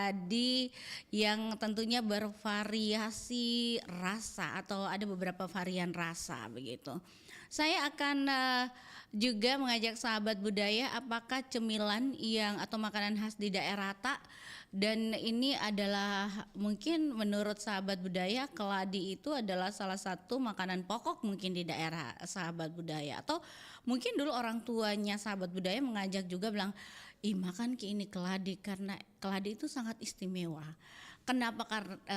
keladi yang tentunya bervariasi rasa atau ada beberapa varian rasa begitu. Saya akan juga mengajak sahabat budaya apakah cemilan yang atau makanan khas di daerah Tak, dan ini adalah mungkin menurut sahabat budaya keladi itu adalah salah satu makanan pokok mungkin di daerah sahabat budaya, atau mungkin dulu orang tuanya sahabat budaya mengajak juga bilang, ih makan ki ini keladi karena keladi itu sangat istimewa. Kenapa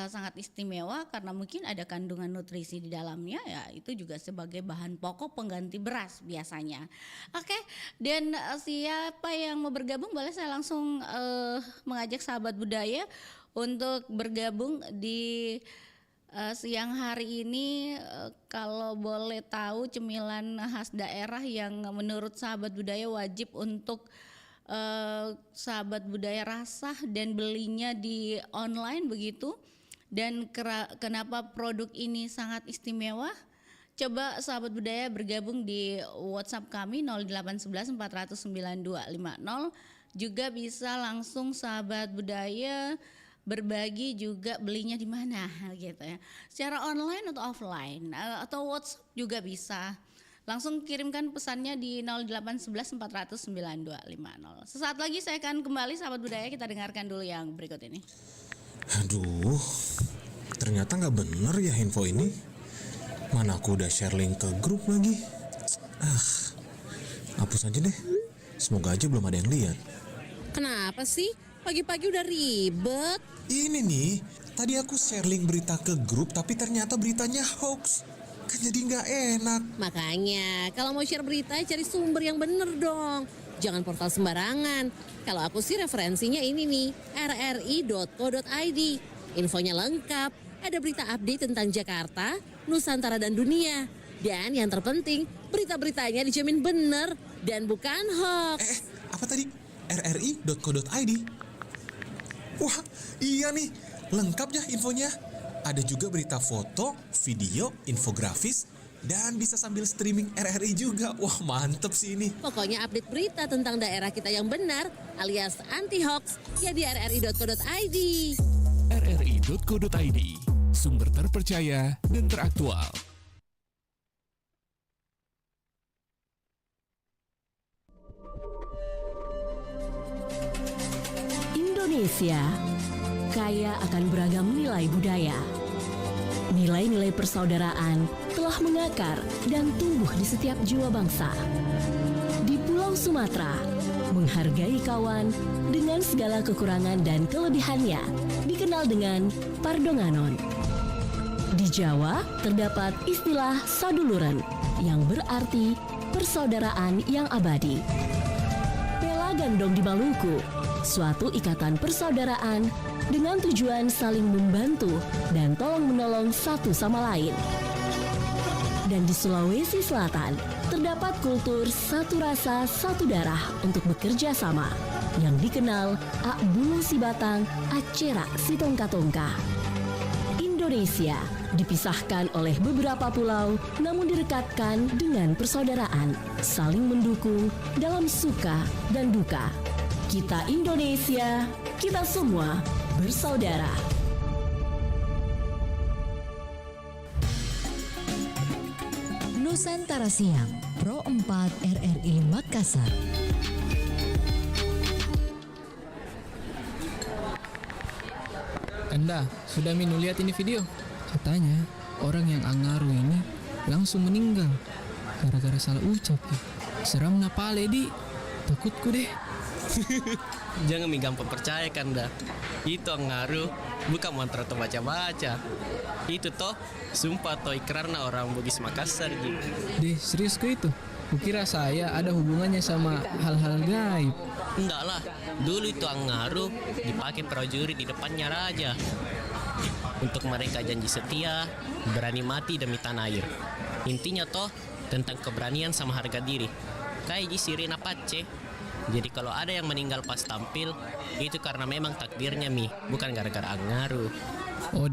sangat istimewa? Karena mungkin ada kandungan nutrisi di dalamnya, ya itu juga sebagai bahan pokok pengganti beras biasanya. Oke, dan siapa yang mau bergabung boleh saya langsung mengajak sahabat budaya untuk bergabung di siang hari ini. Kalau boleh tahu cemilan khas daerah yang menurut sahabat budaya wajib untuk sahabat budaya rasa dan belinya di online begitu, dan kenapa produk ini sangat istimewa? Coba sahabat budaya bergabung di WhatsApp kami 0811 409 250. Juga bisa langsung sahabat budaya berbagi juga belinya di mana gitu ya. Secara online atau offline atau WhatsApp juga bisa. Langsung kirimkan pesannya di 0811 409 250. Sesaat lagi saya akan kembali sahabat budaya, kita dengarkan dulu yang berikut ini. Aduh, ternyata nggak bener ya info ini. Mana aku udah share link ke grup lagi. Hapus aja deh. Semoga aja belum ada yang lihat. Kenapa sih? Pagi-pagi udah ribet. Ini nih, tadi aku share link berita ke grup tapi ternyata beritanya hoax. Kan jadi nggak enak. Makanya kalau mau share berita cari sumber yang bener dong. Jangan portal sembarangan. Kalau aku sih referensinya ini nih, rri.co.id. Infonya lengkap, ada berita update tentang Jakarta, Nusantara dan dunia. Dan yang terpenting, berita-beritanya dijamin bener dan bukan hoax. Apa tadi? rri.co.id. Wah, iya nih, lengkap ya infonya. Ada juga berita foto, video, infografis, dan bisa sambil streaming RRI juga. Wah, mantep sih ini. Pokoknya update berita tentang daerah kita yang benar alias anti hoax ya di rri.co.id. rri.co.id, sumber terpercaya dan teraktual. Indonesia kaya akan beragam nilai budaya. Nilai-nilai persaudaraan telah mengakar dan tumbuh di setiap jiwa bangsa. Di Pulau Sumatera, menghargai kawan dengan segala kekurangan dan kelebihannya dikenal dengan Pardonganon. Di Jawa terdapat istilah saduluren yang berarti persaudaraan yang abadi. Pela Gandong di Maluku, suatu ikatan persaudaraan dengan tujuan saling membantu dan tolong-menolong satu sama lain. Dan di Sulawesi Selatan, terdapat kultur satu rasa satu darah untuk bekerja sama yang dikenal Ak Bulu Si Batang, Acera Si Tongka-Tongka. Indonesia dipisahkan oleh beberapa pulau namun direkatkan dengan persaudaraan, saling mendukung dalam suka dan duka. Kita Indonesia, kita semua bersaudara. Nusantara Siang, Pro 4 RRI Makassar. Anda sudah lihat ini video? Katanya orang yang Angaru ini langsung meninggal gara-gara salah ucap. Seram napale di, takutku deh. Jangan gampang percaya kan dah. Itu Angaru bukan mantra atau baca-baca. Itu toh sumpah atau ikrarna orang Bugis Makassar gitu. Deh, serius ke itu? Kukira saya ada hubungannya sama hal-hal gaib. Enggak lah, dulu itu Angaru dipakai prajurit di depannya raja. Untuk mereka janji setia, berani mati demi tanah air. Intinya toh tentang keberanian sama harga diri. Kayak di Sirena Pace. Jadi kalau ada yang meninggal pas tampil, itu karena memang takdirnya bukan gara-gara Angaru. Oh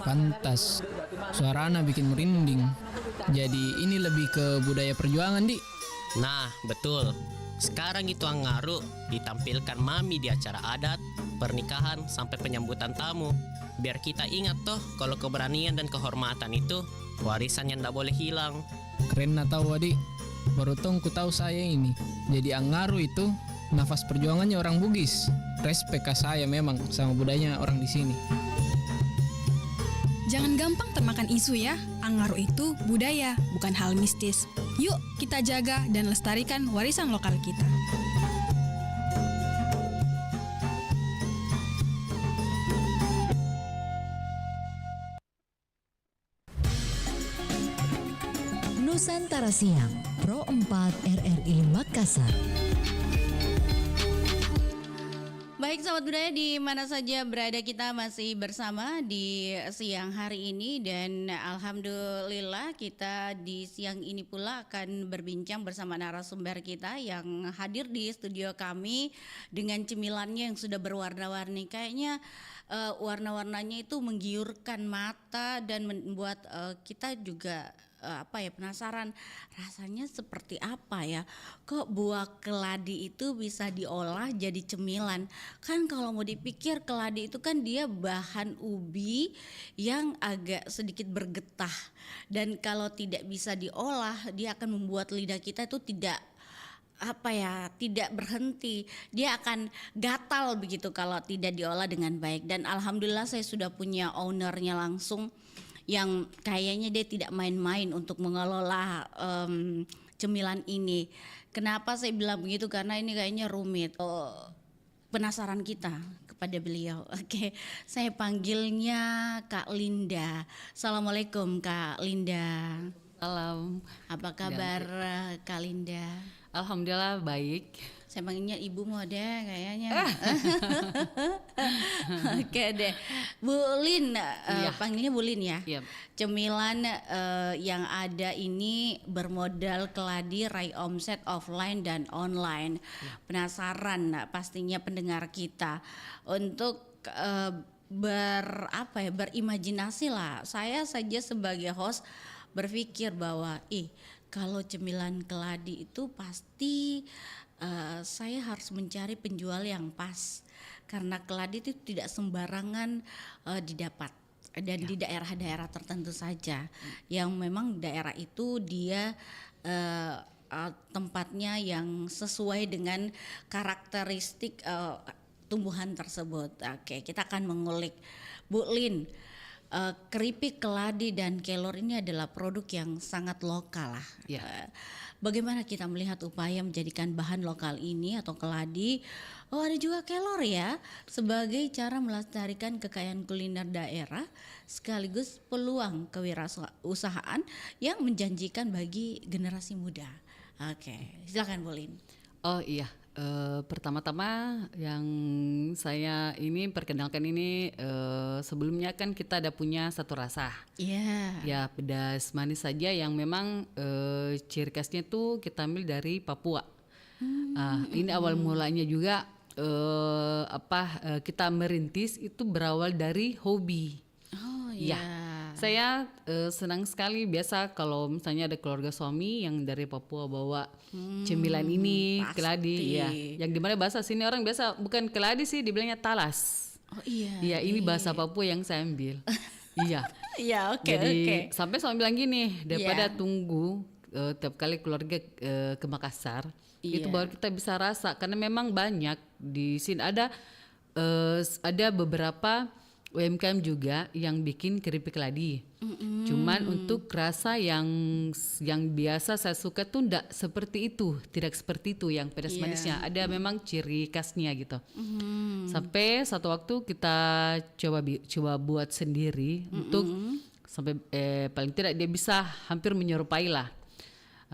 pantas. Suara Ana bikin merinding. Jadi ini lebih ke budaya perjuangan, Di. Nah, betul. Sekarang itu Angaru ditampilkan mami di acara adat, pernikahan, sampai penyambutan tamu. Biar kita ingat toh kalau keberanian dan kehormatan itu warisan yang tidak boleh hilang. Keren na tahu adik. Baru tong ku tahu saya ini. Jadi Angaru itu nafas perjuangannya orang Bugis. Respek ke saya memang sama budayanya orang di sini. Jangan gampang termakan isu ya. Angaru itu budaya, bukan hal mistis. Yuk kita jaga dan lestarikan warisan lokal kita. Nusantara Siang, Pro 4 RRI Makassar. Baik sahabat budaya, di mana saja berada kita masih bersama di siang hari ini, dan alhamdulillah kita di siang ini pula akan berbincang bersama narasumber kita yang hadir di studio kami dengan cemilannya yang sudah berwarna-warni. Kayaknya warna-warnanya itu menggiurkan mata dan membuat kita juga penasaran rasanya seperti apa ya, kok buah keladi itu bisa diolah jadi cemilan. Kan kalau mau dipikir keladi itu kan dia bahan ubi yang agak sedikit bergetah, dan kalau tidak bisa diolah dia akan membuat lidah kita itu tidak berhenti, dia akan gatal begitu kalau tidak diolah dengan baik. Dan alhamdulillah saya sudah punya ownernya langsung yang kayaknya dia tidak main-main untuk mengelola cemilan ini. Kenapa saya bilang begitu? Karena ini kayaknya rumit. Penasaran kita kepada beliau. Oke, saya panggilnya Kak Linda. Assalamualaikum Kak Linda. Salam. Apa kabar Kak Linda? Alhamdulillah baik. Saya panggilnya ibu mode kayaknya. Oke deh, Bu Lin, panggilnya Bu Lin ya. Iya. Cemilan yang ada ini bermodal keladi, raih omset offline dan online. Penasaran pastinya pendengar kita untuk berimajinasi lah. Saya saja sebagai host berpikir bahwa kalau cemilan keladi itu pasti saya harus mencari penjual yang pas, karena keladi itu tidak sembarangan didapat, dan di daerah-daerah tertentu saja yang memang daerah itu dia tempatnya yang sesuai dengan karakteristik tumbuhan tersebut. Oke, kita akan mengulik. Bu Lin, keripik keladi dan kelor ini adalah produk yang sangat lokal lah. Bagaimana kita melihat upaya menjadikan bahan lokal ini atau keladi, ada juga kelor ya, sebagai cara melestarikan kekayaan kuliner daerah sekaligus peluang kewirausahaan yang menjanjikan bagi generasi muda. Oke, silakan Bu Lin. Oh iya, pertama-tama yang saya ini perkenalkan ini, sebelumnya kan kita ada punya satu rasa. Ya, pedas manis saja yang memang ciri khasnya tuh kita ambil dari Papua. Ini awal mulanya juga kita merintis itu berawal dari hobi. Saya senang sekali biasa kalau misalnya ada keluarga suami yang dari Papua bawa cemilan ini, keladi, yang dimana bahasa sini orang biasa bukan keladi sih, dibilangnya talas. Ini bahasa Papua yang saya ambil. Jadi sampai suami bilang gini, daripada tunggu tiap kali keluarga ke Makassar, itu baru kita bisa rasa, karena memang banyak di sini ada beberapa UMKM juga yang bikin keripik keladi. Cuman untuk rasa yang biasa saya suka tuh tidak seperti itu yang pedas manisnya. Ada memang ciri khasnya gitu. Sampai satu waktu kita coba buat sendiri untuk sampai paling tidak dia bisa hampir menyerupai lah.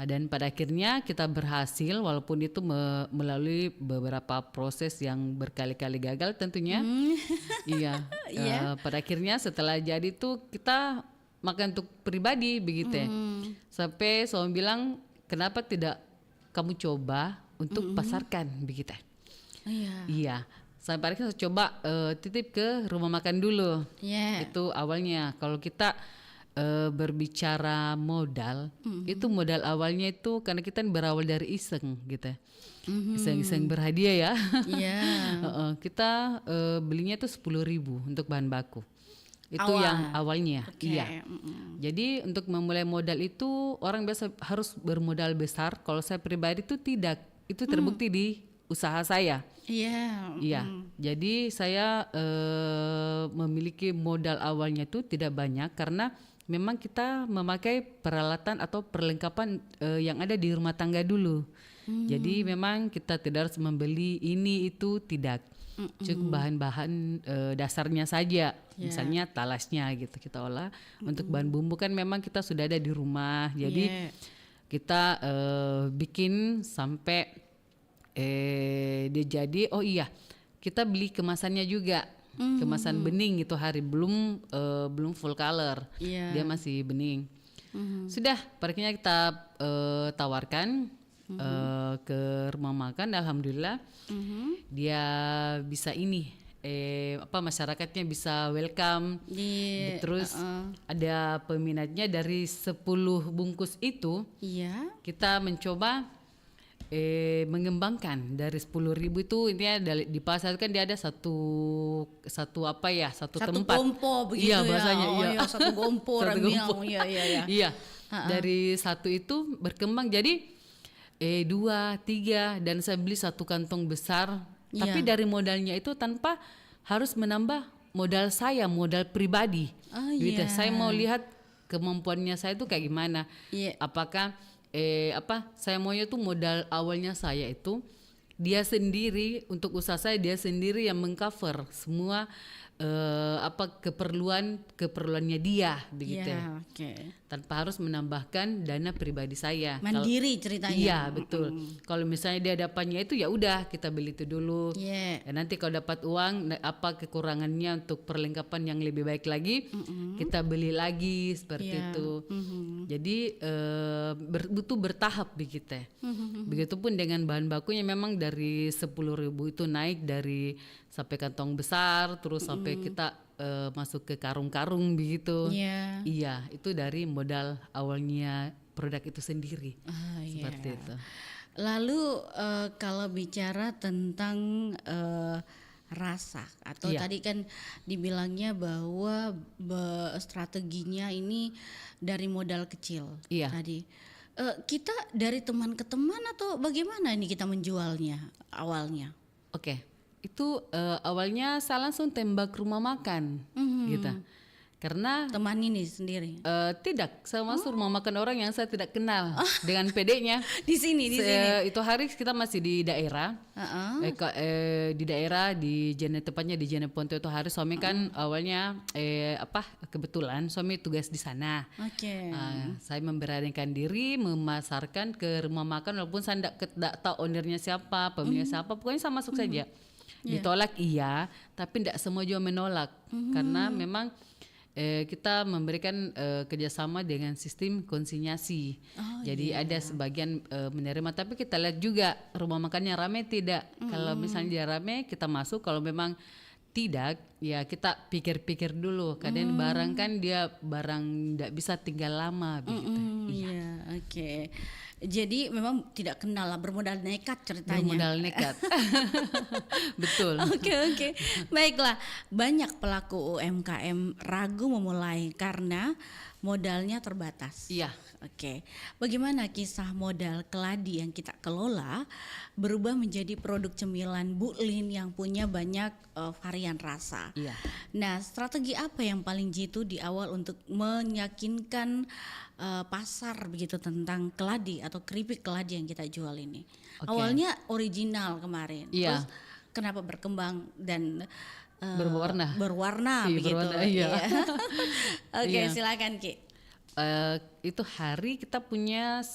Dan pada akhirnya kita berhasil, walaupun itu melalui beberapa proses yang berkali-kali gagal tentunya. Pada akhirnya setelah jadi itu kita makan untuk pribadi begitu ya. Sampai suami bilang, kenapa tidak kamu coba untuk pasarkan begitu. Sampai akhirnya saya coba titip ke rumah makan dulu. Itu awalnya. Kalau kita berbicara modal, itu modal awalnya itu karena kita berawal dari iseng gitu. Iseng-iseng berhadiah ya. Iya. Kita belinya itu 10.000 untuk bahan baku. Itu yang awalnya. Iya. Jadi untuk memulai modal itu orang biasa harus bermodal besar. Kalau saya pribadi itu tidak. Itu terbukti di usaha saya. Iya. Iya. Jadi saya memiliki modal awalnya itu tidak banyak karena memang kita memakai peralatan atau perlengkapan yang ada di rumah tangga dulu. Jadi memang kita tidak harus membeli ini itu, tidak. Cukup bahan-bahan dasarnya saja. Misalnya talasnya gitu kita olah. Untuk bahan bumbu kan memang kita sudah ada di rumah. Jadi kita bikin sampai dia jadi. Oh iya, kita beli kemasannya juga. Kemasan bening itu hari belum full color, dia masih bening. Sudah parkirnya kita tawarkan ke rumah makan, alhamdulillah dia bisa ini masyarakatnya bisa welcome. Terus ada peminatnya dari 10 bungkus itu. Kita mencoba mengembangkan dari 10.000 itu, intinya di pasar kan dia ada satu tempat. Gompo begitu bahasanya, ya. Satu gompo orang bilang. Iya. Dari satu itu berkembang jadi 2, 3 dan saya beli satu kantong besar. Tapi dari modalnya itu tanpa harus menambah modal saya, modal pribadi. Gitu. Saya mau lihat kemampuannya saya itu kayak gimana. Apakah saya maunya tuh modal awalnya saya itu dia sendiri, untuk usaha saya dia sendiri yang mengcover semua keperluannya dia begitu. Tanpa harus menambahkan dana pribadi saya. Mandiri ceritanya. Iya, betul. Kalau misalnya dia dapatnya itu ya udah kita beli itu dulu. Nanti kalau dapat uang apa kekurangannya untuk perlengkapan yang lebih baik lagi, kita beli lagi seperti itu. Jadi butuh bertahap begitu. Begitupun dengan bahan bakunya, memang dari 10.000 itu naik dari sampai kantong besar, terus sampai kita masuk ke karung-karung begitu. Iya, itu dari modal awalnya produk itu sendiri. Seperti itu. Lalu kalau bicara tentang rasa atau tadi kan dibilangnya bahwa strateginya ini dari modal kecil tadi. Kita dari teman ke teman atau bagaimana ini kita menjualnya awalnya? Itu awalnya saya langsung tembak rumah makan gitu. Karena teman ini sendiri? Tidak, saya masuk rumah makan orang yang saya tidak kenal dengan PD-nya. Di sini. Itu hari kita masih di daerah. Di daerah tepatnya di Jeneponto itu hari suami kan awalnya kebetulan suami tugas di sana. Saya memberanikan diri memasarkan ke rumah makan walaupun saya tidak tahu ownernya siapa, pemiliknya siapa, pokoknya saya masuk saja. Ditolak iya, tapi tidak semua juga menolak karena memang kita memberikan kerjasama dengan sistem konsinyasi. Jadi ada sebagian menerima, tapi kita lihat juga rumah makannya ramai tidak. Kalau misalnya dia ramai kita masuk, kalau memang tidak ya kita pikir-pikir dulu. Kadang barang kan dia barang tidak bisa tinggal lama begitu. Jadi memang tidak kenal lah, bermodal nekat ceritanya. Bermodal nekat. Betul. Oke. Baiklah, banyak pelaku UMKM ragu memulai karena modalnya terbatas. Bagaimana kisah modal keladi yang kita kelola berubah menjadi produk cemilan Bu Lin yang punya banyak varian rasa. Nah, strategi apa yang paling jitu di awal untuk meyakinkan pasar begitu tentang keladi atau keripik keladi yang kita jual ini? Awalnya original kemarin, terus kenapa berkembang dan berwarna begitu? Silakan Ki. Itu hari kita punya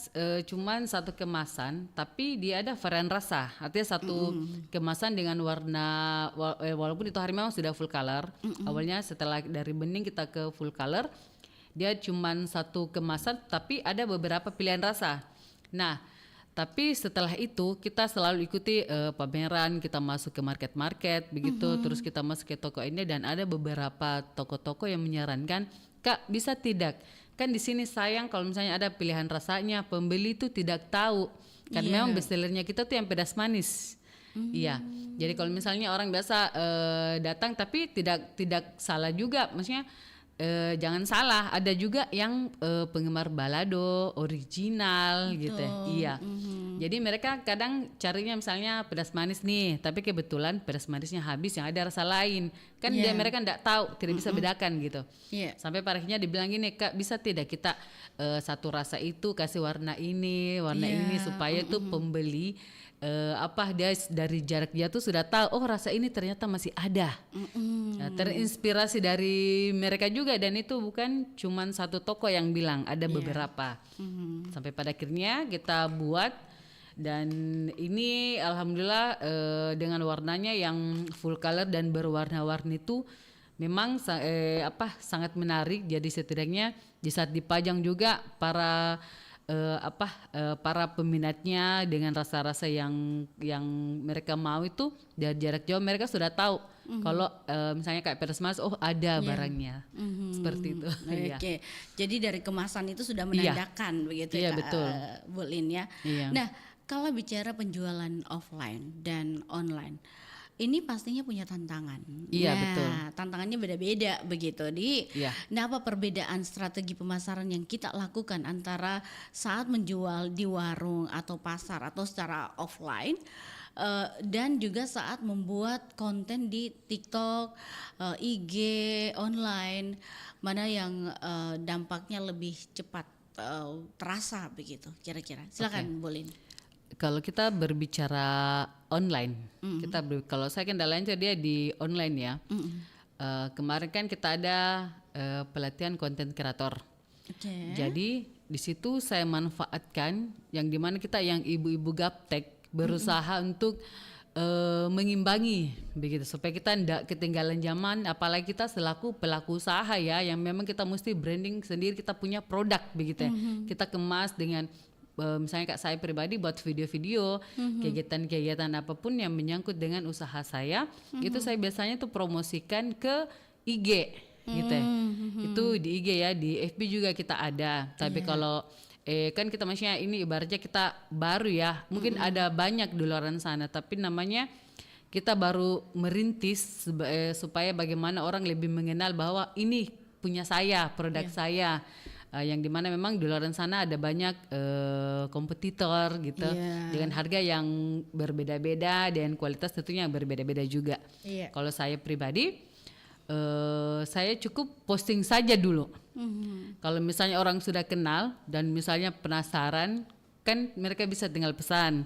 cuman satu kemasan, tapi dia ada varian rasa. Artinya satu kemasan dengan warna, walaupun itu hari memang sudah full color. Awalnya setelah dari bening kita ke full color, dia cuman satu kemasan, tapi ada beberapa pilihan rasa. Nah, tapi setelah itu kita selalu ikuti pameran, kita masuk ke market-market begitu, terus kita masuk ke toko ini dan ada beberapa toko-toko yang menyarankan Kak bisa tidak? Kan di sini sayang kalau misalnya ada pilihan rasanya, pembeli itu tidak tahu. Kan memang bestsellernya kita tuh yang pedas manis. Iya. Jadi kalau misalnya orang biasa datang, tapi tidak salah juga, maksudnya jangan salah, ada juga yang penggemar balado original. Betul. Gitu. Iya. Jadi mereka kadang carinya misalnya pedas manis nih, tapi kebetulan pedas manisnya habis, yang ada rasa lain. Kan mereka enggak tahu, tidak bisa bedakan gitu. Sampai pada akhirnya dibilang gini, Kak bisa tidak kita satu rasa itu kasih warna ini supaya tuh pembeli dia dari jarak dia tuh sudah tahu, oh rasa ini ternyata masih ada. Nah, terinspirasi dari mereka juga, dan itu bukan cuman satu toko yang bilang, ada beberapa. Sampai pada akhirnya kita buat, dan ini alhamdulillah dengan warnanya yang full color dan berwarna-warni itu memang sangat menarik. Jadi setidaknya di saat dipajang juga para peminatnya dengan rasa-rasa yang mereka mau itu dari jarak jauh mereka sudah tahu kalau misalnya kayak pedas manis, oh ada barangnya, seperti itu. Oke. Jadi dari kemasan itu sudah menandakan begitu ya, betul. Bu Lin ya. Nah, kalau bicara penjualan offline dan online, ini pastinya punya tantangan. Iya, betul. Tantangannya beda-beda begitu. Nah, apa perbedaan strategi pemasaran yang kita lakukan antara saat menjual di warung atau pasar atau secara offline dan juga saat membuat konten di TikTok, IG, online, mana yang dampaknya lebih cepat terasa begitu kira-kira. Silakan Bu Lin. Kalau kita berbicara online, kalau saya kendalanya dia di online ya. Kemarin kan kita ada pelatihan konten kreator. Jadi di situ saya manfaatkan yang dimana kita yang ibu-ibu gaptek berusaha untuk mengimbangi begitu, supaya kita tidak ketinggalan zaman, apalagi kita selaku pelaku usaha ya, yang memang kita mesti branding sendiri, kita punya produk begitu ya. Kita kemas dengan misalnya Kak saya pribadi buat video-video, kegiatan-kegiatan apapun yang menyangkut dengan usaha saya, itu saya biasanya tuh promosikan ke IG gitu ya. Itu di IG ya, di FB juga kita ada. Tapi kalau kan kita maksudnya ini ibaratnya kita baru ya, mungkin ada banyak di luar sana, tapi namanya kita baru merintis supaya bagaimana orang lebih mengenal bahwa ini punya saya, produk saya. Yang dimana memang di luar sana ada banyak kompetitor gitu, dengan harga yang berbeda-beda dan kualitas tentunya berbeda-beda juga. Kalau saya pribadi, saya cukup posting saja dulu. Kalau misalnya orang sudah kenal dan misalnya penasaran, kan mereka bisa tinggal pesan.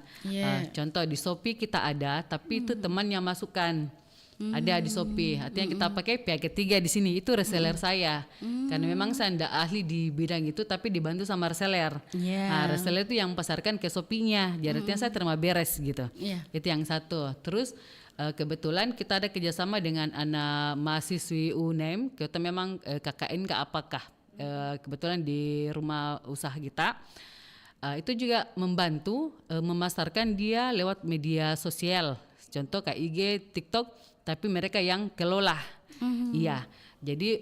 Contoh di Shopee kita ada, tapi itu teman yang masukkan. Ada di Shopee, artinya kita pakai pihak ketiga di sini, itu reseller saya. Karena memang saya tidak ahli di bidang itu, tapi dibantu sama reseller. Nah, reseller itu yang pasarkan ke Shopee-nya, jadi artinya saya terima beres gitu. Itu yang satu. Terus kebetulan kita ada kerjasama dengan anak mahasiswi UNEM, kita memang KKN ke apakah, kebetulan di rumah usaha kita. Itu juga membantu memasarkan dia lewat media sosial, contoh kayak IG, TikTok, tapi mereka yang kelola. Iya. Jadi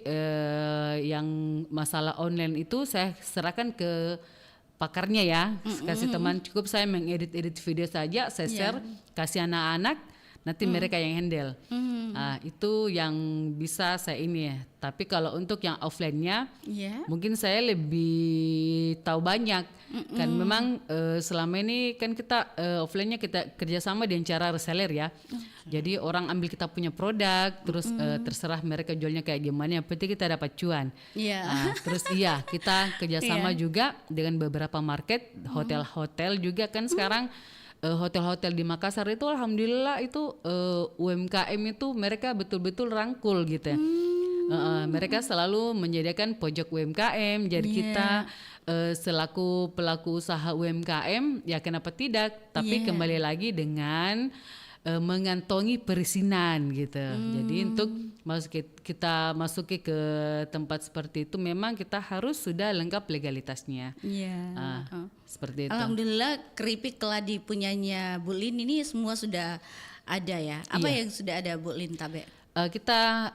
yang masalah online itu saya serahkan ke pakarnya ya. Kasih teman, cukup saya mengedit video saja, saya share, kasih anak-anak, nanti mereka yang handle. Itu yang bisa saya ini ya. Tapi kalau untuk yang offline-nya, mungkin saya lebih tahu banyak. Kan memang selama ini kan kita offline-nya kita kerjasama dengan cara reseller ya. Jadi orang ambil kita punya produk, terus terserah mereka jualnya kayak gimana, yang penting kita dapat cuan. Terus kita kerjasama juga dengan beberapa market, hotel-hotel juga kan sekarang. Hotel-hotel di Makassar itu alhamdulillah itu UMKM itu mereka betul-betul rangkul gitu ya. Mereka selalu menyediakan pojok UMKM, jadi kita selaku pelaku usaha UMKM ya kenapa tidak, tapi kembali lagi dengan mengantongi perizinan gitu. Jadi untuk kita masuki ke tempat seperti itu memang kita harus sudah lengkap legalitasnya. Seperti itu. Alhamdulillah keripik keladi punyanya Bu Lin ini semua sudah ada ya. Apa yang sudah ada Bu Lin Tabe? Kita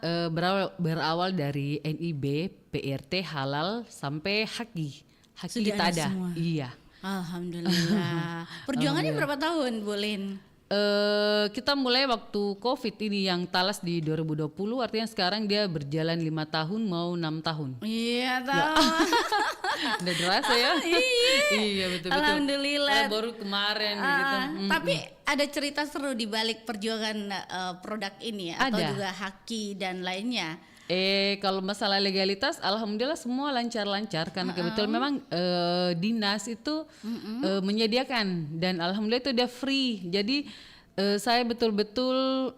berawal dari NIB, PRT, halal sampai Haki. Haki Sudah kita ada ada. semua? Iya. Alhamdulillah. Perjuangannya berapa tahun, Bu Lin? Kita mulai waktu COVID ini yang talas di 2020, artinya sekarang dia berjalan 5 tahun mau 6 tahun. Iya tahu. Udah terasa ya? Iya betul-betul. Alhamdulillah. Baru kemarin gitu. Tapi ada cerita seru di balik perjuangan produk ini ya, atau Ada. juga Haki dan lainnya. Kalau masalah legalitas, alhamdulillah semua lancar-lancar karena kebetulan memang dinas itu menyediakan dan alhamdulillah itu udah free. Jadi saya betul-betul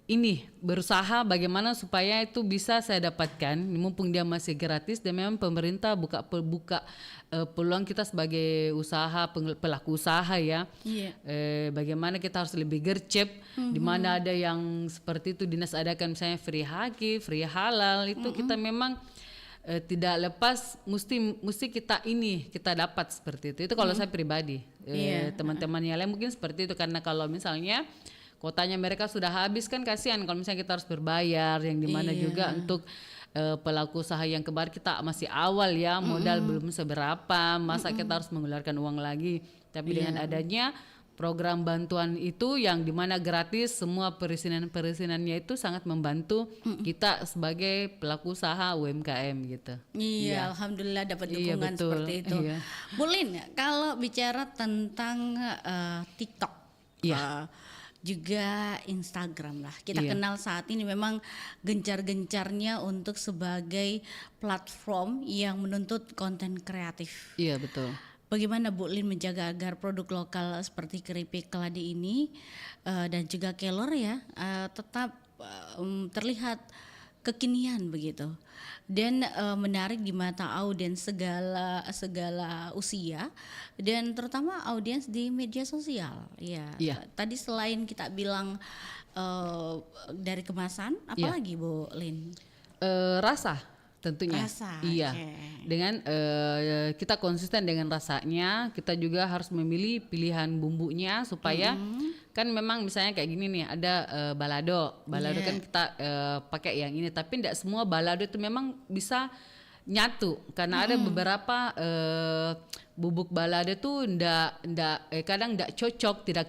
ini berusaha bagaimana supaya itu bisa saya dapatkan mumpung dia masih gratis dan memang pemerintah buka peluang kita sebagai pelaku usaha ya. Iya. Bagaimana kita harus lebih gercep di mana ada yang seperti itu dinas adakan misalnya free haki, free halal itu kita memang tidak lepas mesti kita dapat seperti itu. Itu kalau saya pribadi. Teman-teman yang lain mungkin seperti itu karena kalau misalnya kuotanya mereka sudah habis kan kasihan kalau misalnya kita harus berbayar yang dimana juga untuk pelaku usaha yang kemarin kita masih awal ya modal belum seberapa masa kita harus mengeluarkan uang lagi tapi dengan adanya program bantuan itu yang dimana gratis semua perizinannya itu sangat membantu kita sebagai pelaku usaha UMKM gitu. Iya, alhamdulillah dapat dukungan betul. seperti itu. Iya. Bu Lin, kalau bicara tentang TikTok, juga Instagram lah. Kita kenal saat ini memang gencar-gencarnya untuk sebagai platform yang menuntut konten kreatif. Iya betul. Bagaimana Bu Lin menjaga agar produk lokal seperti keripik keladi ini dan juga kelor ya tetap terlihat kekinian begitu dan menarik di mata audiens segala usia dan terutama audiens di media sosial ya. Tadi selain kita bilang dari kemasan apalagi Bu Lin? Rasa tentunya. Iya. Okay. Dengan kita konsisten dengan rasanya, kita juga harus memilih pilihan bumbunya supaya kan memang misalnya kayak gini nih, ada balado kan kita pakai yang ini, tapi tidak semua balado itu memang bisa nyatu karena ada beberapa bubuk balado tuh kadang tidak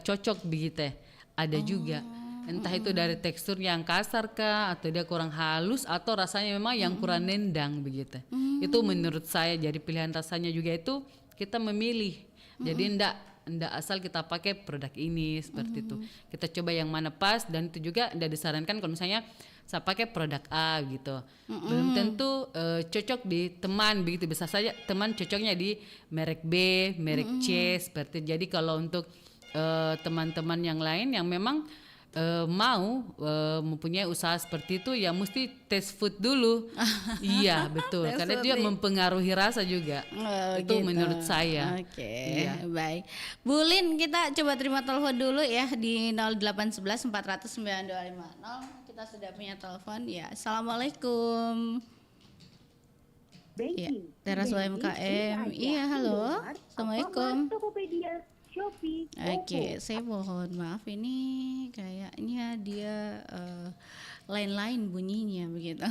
cocok begitu. Ada juga. Entah itu dari tekstur yang kasar kah atau dia kurang halus atau rasanya memang yang kurang nendang begitu. Itu menurut saya jadi pilihan rasanya juga itu kita memilih. Jadi ndak asal kita pakai produk ini seperti itu. Kita coba yang mana pas dan itu juga ndak disarankan kalau misalnya saya pakai produk A gitu. Belum tentu cocok di teman begitu. Bisa saja teman cocoknya di merek B, merek C seperti. Jadi kalau untuk teman-teman yang lain yang memang mau mempunyai usaha seperti itu ya mesti tes food dulu. Iya betul karena dia mempengaruhi rasa juga. Itu gitu. Menurut saya. Oke, baik. Bu Lin, kita coba terima telepon dulu ya di 0811 400 9250. Kita sudah punya telepon ya. Assalamualaikum. Ya, Teras UMKM. Iya, halo. Assalamualaikum. Oke, saya mohon maaf ini kayaknya dia lain-lain bunyinya begitu.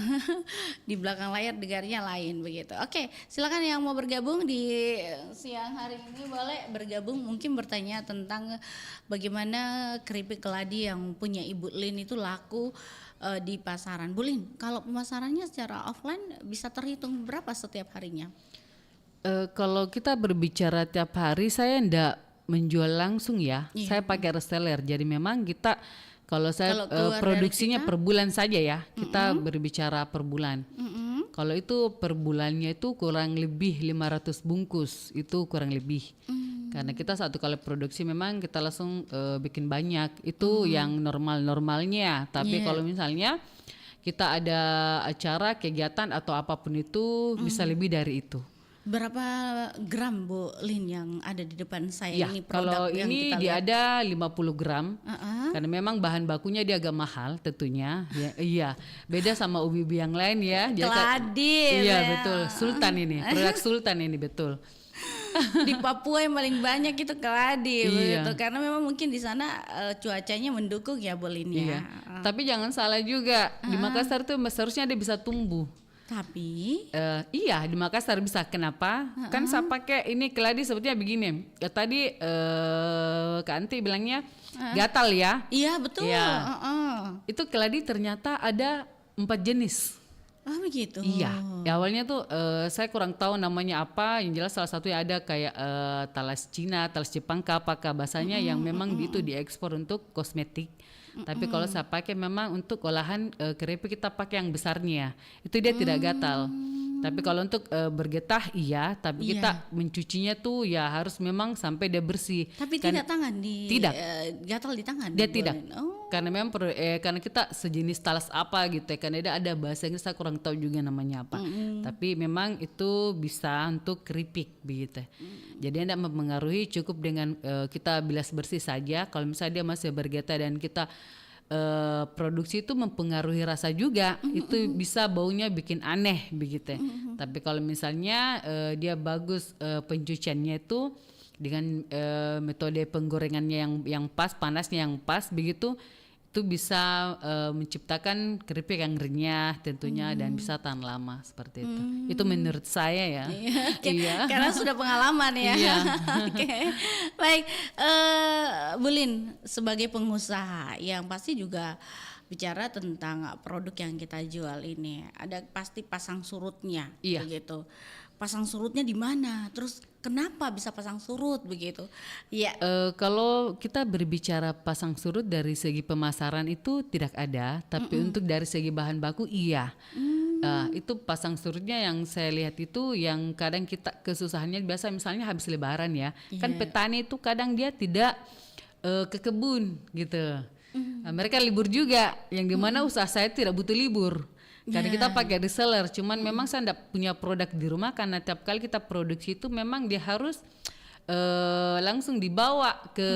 Di belakang layar dengarnya lain begitu. Oke, silakan yang mau bergabung di siang hari ini boleh bergabung, mungkin bertanya tentang bagaimana keripik keladi yang punya Ibu Lin itu laku di pasaran. Bu Lin, kalau pemasarannya secara offline bisa terhitung berapa setiap harinya? Kalau kita berbicara tiap hari saya enggak menjual langsung ya, saya pakai reseller. Jadi memang kita kalau saya produksinya per bulan saja ya, kita berbicara per bulan. Kalau itu per bulannya itu kurang lebih 500 bungkus, itu kurang lebih. Karena kita satu kali produksi memang kita langsung bikin banyak, itu yang normal-normalnya. Tapi kalau misalnya kita ada acara, kegiatan atau apapun itu bisa lebih dari itu. Berapa gram Bu Lin yang ada di depan saya ya, ini produk kalau yang ini kita dia lihat? ada 50 gram karena memang bahan bakunya dia agak mahal tentunya ya, iya beda sama ubi-ubi yang lain ya. Keladi iya ya. betul, Sultan ini produk Sultan ini betul. Di Papua yang paling banyak itu keladi Iya. begitu. Karena memang mungkin di sana cuacanya mendukung ya Bolin ya. Iya. Tapi jangan salah juga, di Makassar tuh seharusnya dia bisa tumbuh. Tapi Iya, di Makassar bisa. Kenapa? Kan saya pakai ini keladi sebetulnya begini. Ya, tadi Kak Anti bilangnya gatal ya. iya betul. Iya. Heeh. Itu keladi ternyata ada 4 jenis. Oh begitu. Iya. Ya, awalnya tuh saya kurang tahu namanya apa. Yang jelas salah satunya ada kayak talas Cina, talas Jepang, apakah bahasanya yang memang itu diekspor untuk kosmetik. Tapi kalau saya pakai memang untuk olahan keripik kita pakai yang besarnya. Itu dia tidak gatal. Tapi kalau untuk bergetah iya, tapi Iya. kita mencucinya tuh ya harus memang sampai dia bersih. Tapi Kan- tidak tangan di Tidak. gatal di tangan. Dia Bolin. tidak. Oh. Karena memang karena kita sejenis talas apa gitu ya. Karena dia ada bahasa Inggris saya kurang tahu juga namanya apa. Tapi memang itu bisa untuk keripik begitu. Jadi tidak mempengaruhi, cukup dengan kita bilas bersih saja. Kalau misalnya dia masih bergetah dan kita produksi itu mempengaruhi rasa juga, itu bisa baunya bikin aneh begitu. Tapi kalau misalnya dia bagus pencuciannya itu dengan metode penggorengannya yang pas, panasnya yang pas begitu, itu bisa menciptakan keripik yang renyah tentunya dan bisa tahan lama seperti itu. Itu menurut saya ya. Iya. Karena sudah pengalaman ya. Iya. Oke. Baik, Bulin sebagai pengusaha yang pasti juga bicara tentang produk yang kita jual ini, ada pasti pasang surutnya, Iya. begitu. Pasang surutnya di mana? Terus kenapa bisa pasang surut begitu? Iya. Kalau kita berbicara pasang surut dari segi pemasaran itu tidak ada, tapi untuk dari segi bahan baku iya. Itu pasang surutnya yang saya lihat itu yang kadang kita kesusahannya biasa misalnya habis lebaran ya. Kan petani itu kadang dia tidak ke kebun gitu. Mereka libur juga, yang dimana usaha saya tidak butuh libur. Karena kita pakai reseller, cuman memang saya tidak punya produk di rumah karena tiap kali kita produksi itu memang dia harus langsung dibawa ke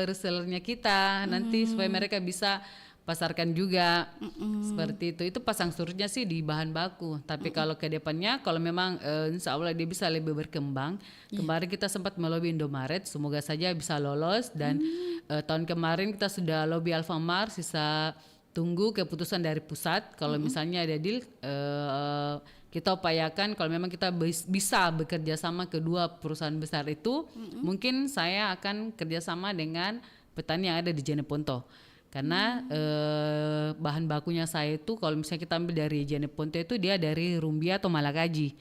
resellernya kita nanti supaya mereka bisa pasarkan juga seperti itu. Itu pasang surutnya sih di bahan baku. Tapi kalau ke depannya, kalau memang insya Allah dia bisa lebih berkembang. Kemarin kita sempat melobi Indomaret, semoga saja bisa lolos dan tahun kemarin kita sudah lobby Alfamart, sisa tunggu keputusan dari pusat. Kalau misalnya ada deal, kita upayakan kalau memang kita bisa bekerja sama kedua perusahaan besar itu, mungkin saya akan kerjasama dengan petani yang ada di Jeneponto. Karena bahan bakunya saya itu kalau misalnya kita ambil dari Jeneponto itu dia dari Rumbia atau Malakaji.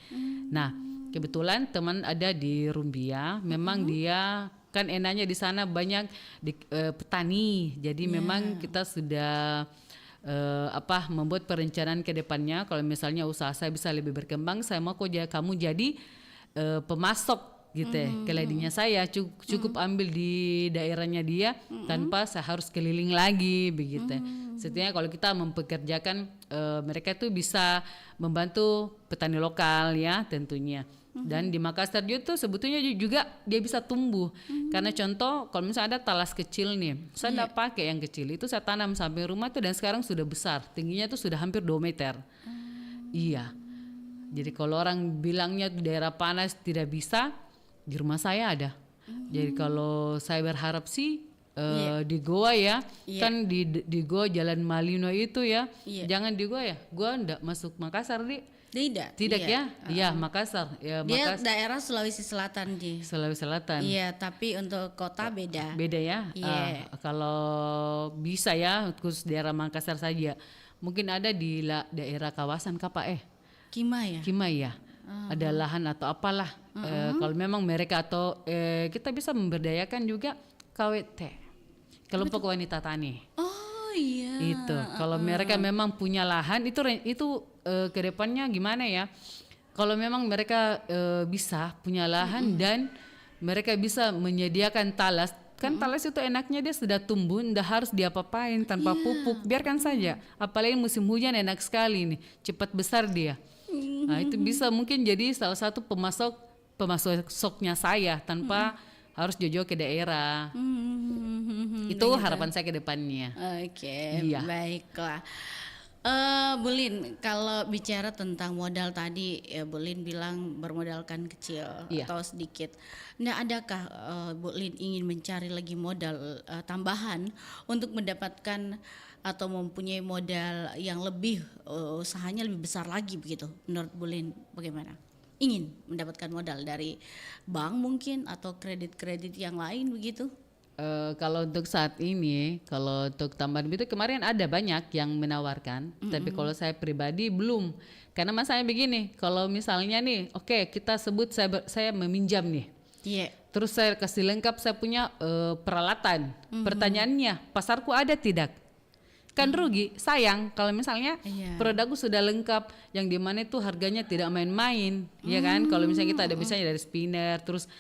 Nah kebetulan teman ada di Rumbia, memang dia kan enaknya di sana banyak petani, jadi memang kita sudah membuat perencanaan ke depannya. Kalau misalnya usaha saya bisa lebih berkembang, saya mau kamu jadi pemasok gitu ya, keladinya saya cukup ambil di daerahnya dia tanpa saya harus keliling lagi begitu. Setidaknya kalau kita mempekerjakan mereka itu bisa membantu petani lokal ya tentunya. Dan di Makassar juga tuh sebetulnya juga dia bisa tumbuh. Karena contoh kalau misalnya ada talas kecil nih, saya enggak pakai yang kecil, itu saya tanam sampai rumah tuh dan sekarang sudah besar, tingginya tuh sudah hampir 2 meter. Iya. Jadi kalau orang bilangnya daerah panas tidak bisa, di rumah saya ada. Jadi kalau saya berharap sih di Goa ya, kan di Goa Jalan Malino itu ya, jangan di Goa ya, Goa enggak masuk Makassar Tidak ya? Iya, Makassar. Ya, Dia daerah Sulawesi Selatan, Ji. Sulawesi Selatan. Iya, tapi untuk kota beda. Beda ya? Iya. Kalau bisa ya, khusus daerah Makassar saja. Mungkin ada di daerah kawasan Kima ya? Ada lahan atau apalah. Kalau memang mereka atau kita bisa memberdayakan juga KWT. Kelompok Wanita Tani. Oh iya. Itu kalau mereka memang punya lahan itu kedepannya gimana ya? Kalau memang mereka bisa punya lahan dan mereka bisa menyediakan talas, kan talas itu enaknya dia sudah tumbuh, ndak harus diapa-apain tanpa pupuk, biarkan saja. Apalagi musim hujan enak sekali nih, cepat besar dia. Nah itu bisa mungkin jadi salah satu pemasoknya saya tanpa harus jauh-jauh ke daerah. Itu harapan saya ke depannya. Oke, Iya. baiklah. Bu Lin, kalau bicara tentang modal tadi, ya Bu Lin bilang bermodalkan kecil Iya. atau sedikit. Nah, adakah Bu Lin ingin mencari lagi modal tambahan untuk mendapatkan atau mempunyai modal yang lebih, usahanya lebih besar lagi begitu? Menurut Bu Lin bagaimana? Ingin mendapatkan modal dari bank mungkin atau kredit-kredit yang lain begitu? Kalau untuk saat ini, kalau untuk tambahan itu kemarin ada banyak yang menawarkan, tapi kalau saya pribadi belum. Karena masalahnya begini, kalau misalnya nih, oke, kita sebut saya meminjam nih, Iya. terus saya kasih lengkap saya punya peralatan. Pertanyaannya, pasarku ada tidak? Kan rugi, sayang kalau misalnya Iya. produkku sudah lengkap, yang dimana itu harganya tidak main-main, ya kan? Kalau misalnya kita ada misalnya dari spinner, terus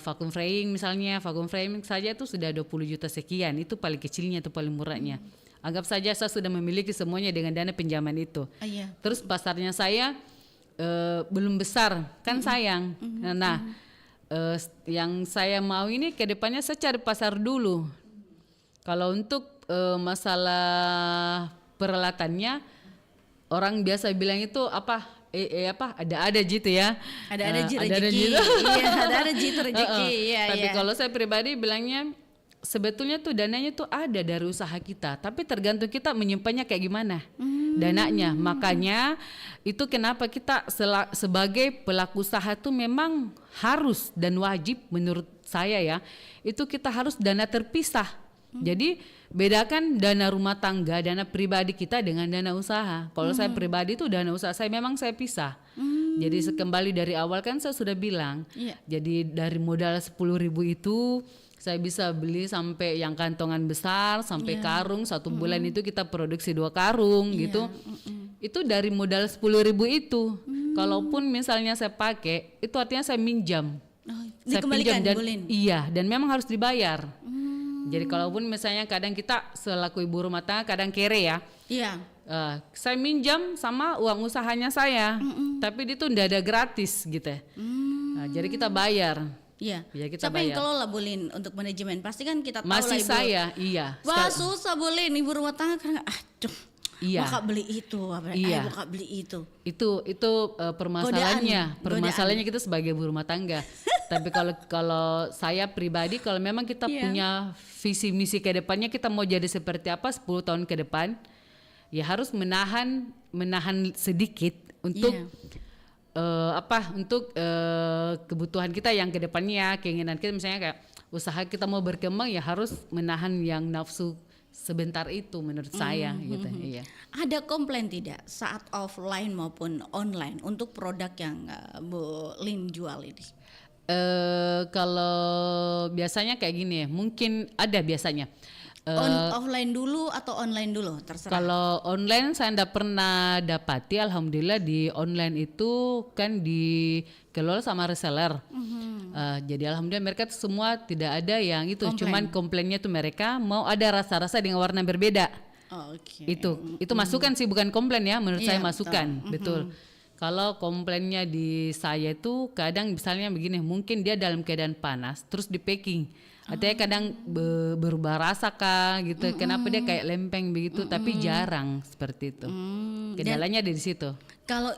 vacuum framing misalnya, vacuum framing saja itu sudah 20 juta sekian, itu paling kecilnya, itu paling murahnya. Anggap saja saya sudah memiliki semuanya dengan dana pinjaman itu. Iya. Terus pasarnya saya belum besar, kan sayang. Nah, yang saya mau ini ke depannya saya cari pasar dulu. Kalau untuk masalah peralatannya, orang biasa bilang itu apa? Ada gitu ya. Ada rezeki. gitu. Iya, ada rezeki. Iya, Tapi iya. kalau saya pribadi bilangnya sebetulnya tuh dananya tuh ada dari usaha kita, tapi tergantung kita menyimpannya kayak gimana dananya. Makanya itu kenapa kita sebagai pelaku usaha tuh memang harus dan wajib menurut saya ya, itu kita harus dana terpisah. Jadi bedakan dana rumah tangga, dana pribadi kita dengan dana usaha. Kalau saya pribadi itu dana usaha saya memang saya pisah. Jadi kembali dari awal kan saya sudah bilang. Iya. Jadi dari modal 10.000 itu saya bisa beli sampai yang kantongan besar, sampai karung. 1 bulan itu kita produksi 2 karung gitu. Itu dari modal 10.000 itu. Kalaupun misalnya saya pakai, itu artinya saya minjam. Saya Dikembalikan, pinjam dan Bu Lin? iya, dan memang harus dibayar. Jadi kalaupun misalnya kadang kita selaku ibu rumah tangga kadang kere ya. Iya. Saya minjam sama uang usahanya saya, tapi itu tidak ada gratis gitu. Nah, jadi kita bayar. Iya. Ya, kita Siapa yang bayar. kelola Bu Lin untuk manajemen? Pasti kan kita tahu Masih lah Ibu. saya, iya. Wah, susah Bu Lin, ibu rumah tangga kan aduh. Iya. Buka beli itu, Iya. buka beli itu. Itu permasalahannya. Godaan. Permasalahannya kita sebagai ibu rumah tangga. Tapi kalau saya pribadi, kalau memang kita punya visi misi ke depannya, kita mau jadi seperti apa 10 tahun ke depan, ya harus menahan sedikit untuk untuk kebutuhan kita yang ke depannya, keinginan kita misalnya kayak usaha kita mau berkembang, ya harus menahan yang nafsu sebentar itu menurut saya gitu. Iya. Ada komplain tidak saat offline maupun online untuk produk yang Bu Lin jual ini? Kalau biasanya kayak gini ya, mungkin ada biasanya. Offline dulu atau online dulu, terserah. Kalau online saya tidak pernah dapati, alhamdulillah di online itu kan dikelola sama reseller. Jadi alhamdulillah mereka tuh semua tidak ada yang itu, cuman komplainnya tuh mereka mau ada rasa-rasa dengan warna berbeda. Oke. Itu masukan sih, bukan komplain ya, menurut saya Iya, masukan, betul. Kalau komplainnya di saya itu kadang misalnya begini, mungkin dia dalam keadaan panas terus di packing. Artinya kadang berubah rasa kah gitu. Kenapa dia kayak lempeng begitu, tapi jarang seperti itu. Kendalanya ada di situ. Kalau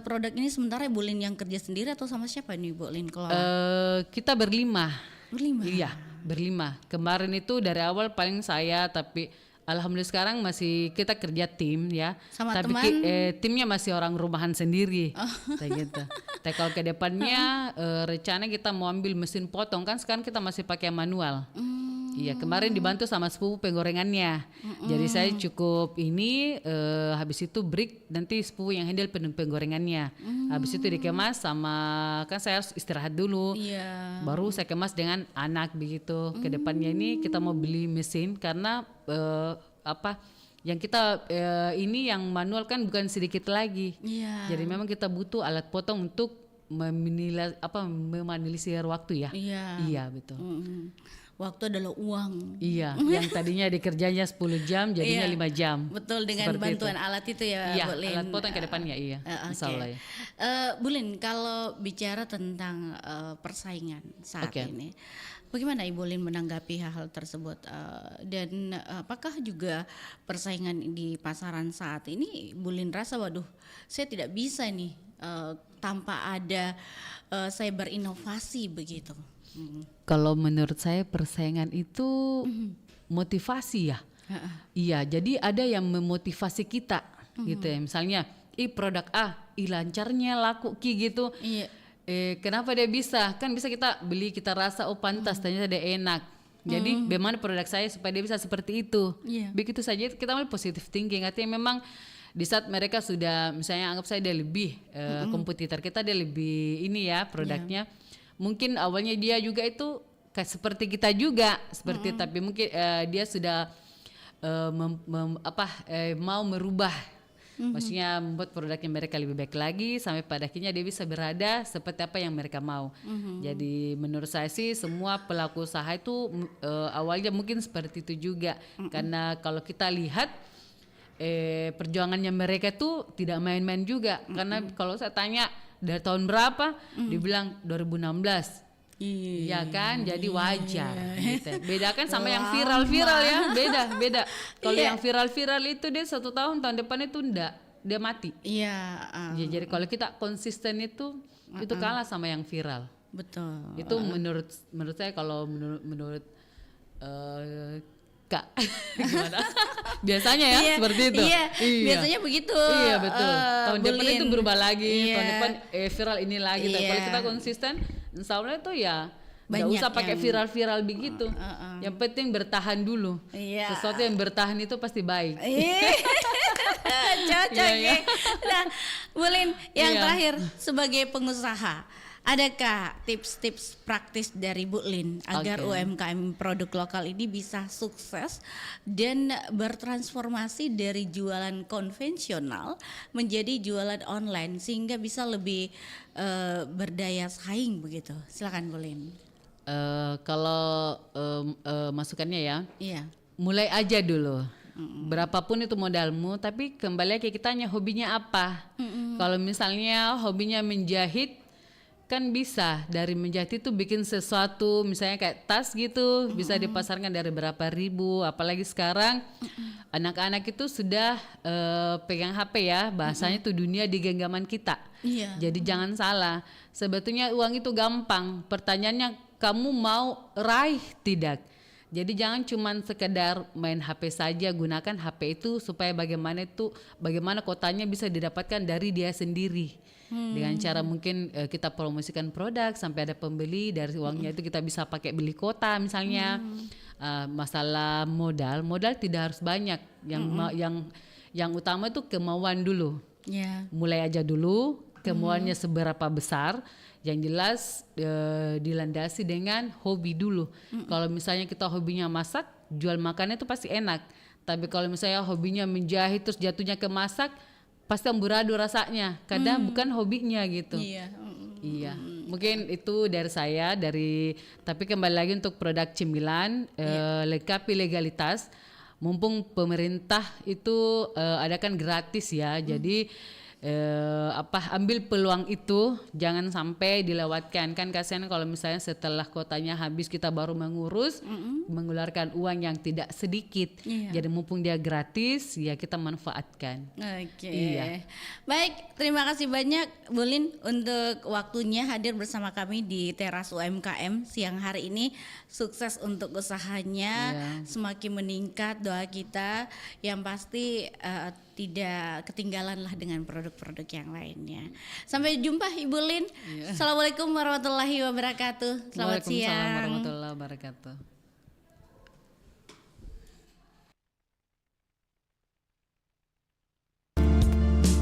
produk ini sementara Bu Lin yang kerja sendiri atau sama siapa nih Bu Lin kelola? Kita berlima. Berlima? Iya, berlima. Kemarin itu dari awal paling saya, tapi alhamdulillah sekarang masih kita kerja tim ya. Sama tapi teman? Timnya masih orang rumahan sendiri. Kayak gitu. Tapi kalau ke depannya rencana kita mau ambil mesin potong, kan sekarang kita masih pakai manual. Iya, kemarin dibantu sama sepupu penggorengannya. Jadi saya cukup ini habis itu break, nanti sepupu yang handle penggorengannya. Habis itu dikemas sama, kan saya harus istirahat dulu. Iya. Baru saya kemas dengan anak begitu. Kedepannya ini kita mau beli mesin karena yang kita ini yang manual kan bukan sedikit lagi. Iya. Jadi memang kita butuh alat potong untuk meminimalisir waktu ya. Iya betul. Waktu adalah uang. Iya, yang tadinya dikerjanya 10 jam jadinya 5 jam. Betul, dengan Seperti bantuan itu. alat itu ya Iya, Bu Lin. alat potong ke depannya iya. Insya Allah ya. Bu Lin, kalau bicara tentang persaingan saat Oke. ini, Bagaimana Ibu Lin menanggapi hal tersebut? Dan apakah juga persaingan di pasaran saat ini Ibu Lin rasa waduh saya tidak bisa nih tanpa ada saya berinovasi begitu? Kalau menurut saya persaingan itu motivasi ya. Iya, jadi ada yang memotivasi kita gitu ya. Misalnya, produk A, lancarnya laku gitu. Iya. Kenapa dia bisa? Kan bisa kita beli, kita rasa pantas, ternyata dia enak. Jadi bagaimana produk saya supaya dia bisa seperti itu. Begitu saja kita mulai positive thinking. Artinya memang di saat mereka sudah misalnya anggap saya dia lebih kompetitor kita, dia lebih ini ya produknya. Mungkin awalnya dia juga itu kayak seperti kita juga seperti tapi mungkin dia sudah mau merubah. Maksudnya membuat produknya mereka lebih baik lagi sampai pada akhirnya dia bisa berada seperti apa yang mereka mau. Jadi menurut saya sih semua pelaku usaha itu awalnya mungkin seperti itu juga. Karena kalau kita lihat perjuangannya mereka tuh tidak main-main juga. Karena kalau saya tanya dari tahun berapa, dibilang 2016. Iya kan, jadi wajar. Gitu. Beda kan sama yang viral-viral ya, beda. Kalau yang viral-viral itu dia 1 tahun depan itu dia mati. Iya. Ya, jadi kalau kita konsisten itu kalah sama yang viral. Betul. Itu menurut saya kalau menurut Kak gimana? Biasanya ya seperti itu. Iya. Biasanya begitu. Iya betul. Tahun depan Bulin. itu berubah lagi. Iya. Tahun depan viral ini lagi. Iya. Kalau kita konsisten, insya Allah itu ya nggak Banyak usah pakai yang- viral-viral begitu. Yang penting bertahan dulu. Iya. Sesuatu yang bertahan itu pasti baik. Cocok Iya, ya. Nah, Bulin, yang Iya. terakhir sebagai pengusaha, adakah tips-tips praktis dari Bu Lin agar Oke. UMKM produk lokal ini bisa sukses dan bertransformasi dari jualan konvensional menjadi jualan online sehingga bisa lebih berdaya saing begitu? Silakan Bu Lin. Kalau masukannya ya, Iya. mulai aja dulu. Berapapun itu modalmu, tapi kembali ke kitanya hobinya apa. Kalau misalnya hobinya menjahit, kan bisa dari menjahit itu bikin sesuatu, misalnya kayak tas gitu, bisa dipasarkan dari berapa ribu. Apalagi sekarang anak-anak itu sudah pegang HP ya, bahasanya itu dunia di genggaman kita. Iya. Jadi jangan salah, sebetulnya uang itu gampang. Pertanyaannya kamu mau raih tidak? Jadi jangan cuman sekedar main HP saja, gunakan HP itu supaya bagaimana kotanya bisa didapatkan dari dia sendiri. Dengan cara mungkin kita promosikan produk sampai ada pembeli, dari uangnya itu kita bisa pakai beli kota misalnya. Masalah modal tidak harus banyak. Yang utama itu kemauan dulu. Ya. Mulai aja dulu, kemauannya seberapa besar. Yang jelas dilandasi dengan hobi dulu. Kalau misalnya kita hobinya masak, jual makannya itu pasti enak. Tapi kalau misalnya hobinya menjahit terus jatuhnya ke masak, pasti amburadul rasanya. Kadang bukan hobinya gitu. Iya. Iya. Mungkin itu dari saya. Tapi kembali lagi untuk produk cemilan, lengkapi legalitas. Mumpung pemerintah itu adakan gratis ya. Jadi ambil peluang itu, jangan sampai dilewatkan. Kan kasihan kalau misalnya setelah kotanya habis kita baru mengurus, mengeluarkan uang yang tidak sedikit. Jadi mumpung dia gratis, ya kita manfaatkan. Oke. Iya. Baik, terima kasih banyak Bu Lin untuk waktunya hadir bersama kami di Teras UMKM siang hari ini. Sukses untuk usahanya, semakin meningkat doa kita. Yang pasti tidak ketinggalan lah dengan produk-produk yang lainnya. Sampai jumpa Ibu Lin. Assalamualaikum warahmatullahi wabarakatuh. Selamat Waalaikumsalam siang. warahmatullahi wabarakatuh.